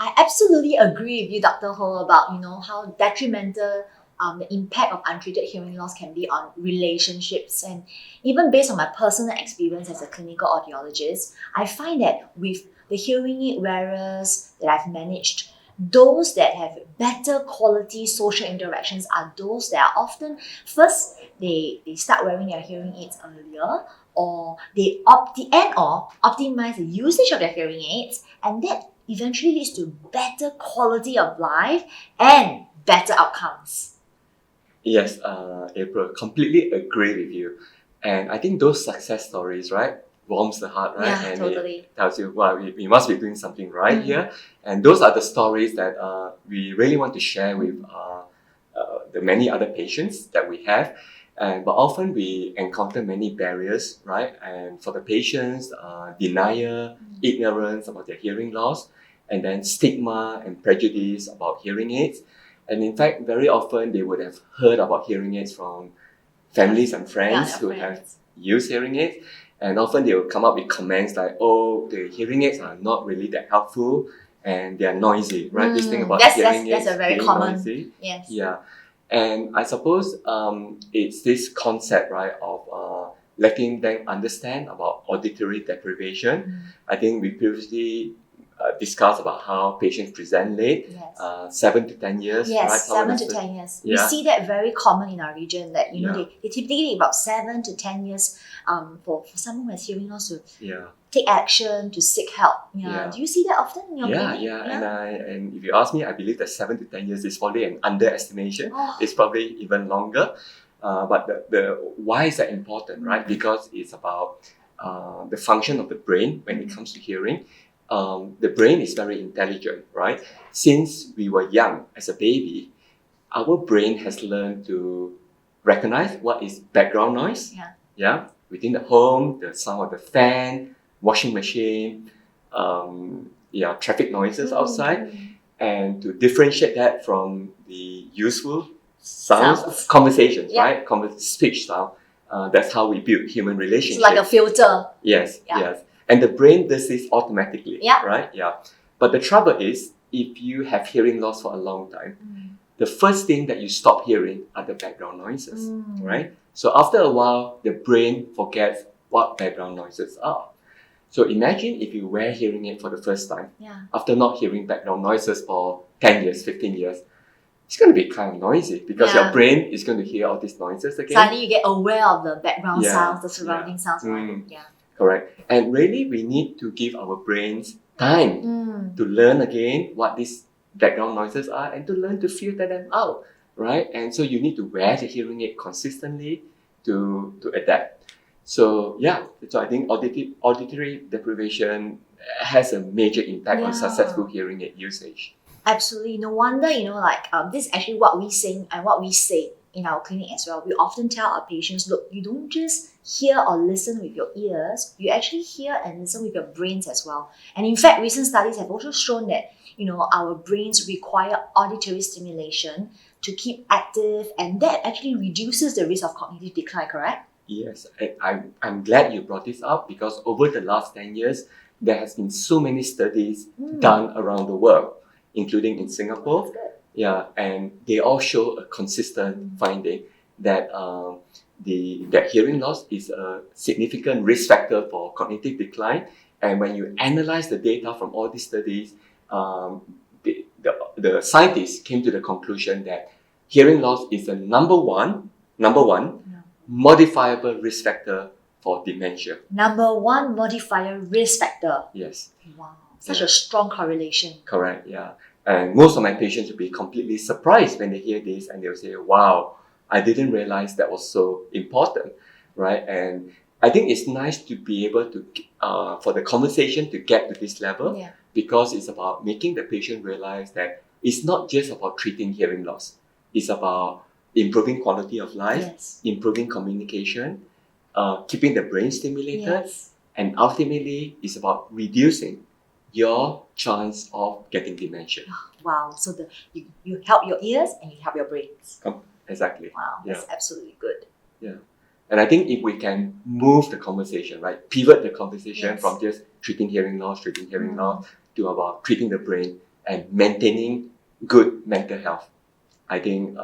I absolutely agree with you, Dr. Ho, about how detrimental the impact of untreated hearing loss can be on relationships. And even based on my personal experience as a clinical audiologist, I find that with the hearing aid wearers that I've managed, those that have better quality social interactions are those that are often, first, they start wearing their hearing aids earlier, or they optimize the usage of their hearing aids, and that eventually leads to better quality of life and better outcomes. Yes, April, completely agree with you. And I think those success stories, right, warms the heart, right? Yeah, and totally. It tells you, well, we must be doing something right here. And those are the stories that we really want to share with the many other patients that we have. But often we encounter many barriers, right? And for the patients, denial, ignorance about their hearing loss, and then stigma and prejudice about hearing aids. And in fact, very often they would have heard about hearing aids from families and friends who have used hearing aids. And often they will come up with comments like, oh, the hearing aids are not really that helpful and they are noisy, right? This thing about hearing aids that's a very being common, noisy. Yes. Yeah. And I suppose it's this concept, right, of letting them understand about auditory deprivation. I think we previously discussed about how patients present late, 7 to 10 years. Yes, right? 7 to 10 years. We see that very common in our region, that they typically take about 7 to 10 years for someone who has hearing loss to take action, to seek help. Do you see that often in your clinic? And if you ask me, I believe that 7 to 10 years is probably an underestimation. It's probably even longer. But the why is that important, right? Because it's about the function of the brain when it comes to hearing. The brain is very intelligent, right? Since we were young, as a baby, our brain has learned to recognize what is background noise. Within the home, the sound of the fan, washing machine, traffic noises outside, and to differentiate that from the useful sounds. Conversations, right? Speech sound. That's how we build human relationships. It's like a filter. Yes. And the brain does this automatically, right? But the trouble is, if you have hearing loss for a long time, the first thing that you stop hearing are the background noises, right? So after a while, the brain forgets what background noises are. So imagine if you wear hearing aid for the first time, after not hearing background noises for 10 years, 15 years, it's going to be kind of noisy because your brain is going to hear all these noises again. Suddenly you get aware of the background sounds, the surrounding sounds. Correct. And really, we need to give our brains time to learn again what these background noises are and to learn to filter them out, right? And so you need to wear the hearing aid consistently to adapt. So I think auditory deprivation has a major impact on successful hearing aid usage. Absolutely. No wonder, this is actually what we sing and what we say in our clinic as well. We often tell our patients, look, you don't just hear or listen with your ears, you actually hear and listen with your brains as well. And in fact, recent studies have also shown that, our brains require auditory stimulation to keep active, and that actually reduces the risk of cognitive decline, correct? Yes, I'm glad you brought this up because over the last 10 years, there has been so many studies done around the world, including in Singapore. And they all show a consistent finding that that hearing loss is a significant risk factor for cognitive decline. And when you analyze the data from all these studies, the scientists came to the conclusion that hearing loss is the number one modifiable risk factor for dementia. Number one modifier risk factor. Yes. Wow, such a strong correlation. Correct. And most of my patients will be completely surprised when they hear this and they'll say, wow, I didn't realize that was so important, right? And I think it's nice to be able to, for the conversation to get to this level because it's about making the patient realize that it's not just about treating hearing loss. It's about improving quality of life, improving communication, keeping the brain stimulated, and ultimately it's about reducing your chance of getting dementia. Wow. So you help your ears and you help your brains. Exactly. Wow. That's absolutely good. Yeah. And I think if we can move the conversation, right, pivot the conversation from just treating hearing loss to about treating the brain, and maintaining good mental health. I think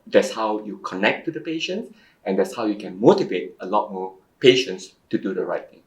that's how you connect to the patients, and that's how you can motivate a lot more patients to do the right thing.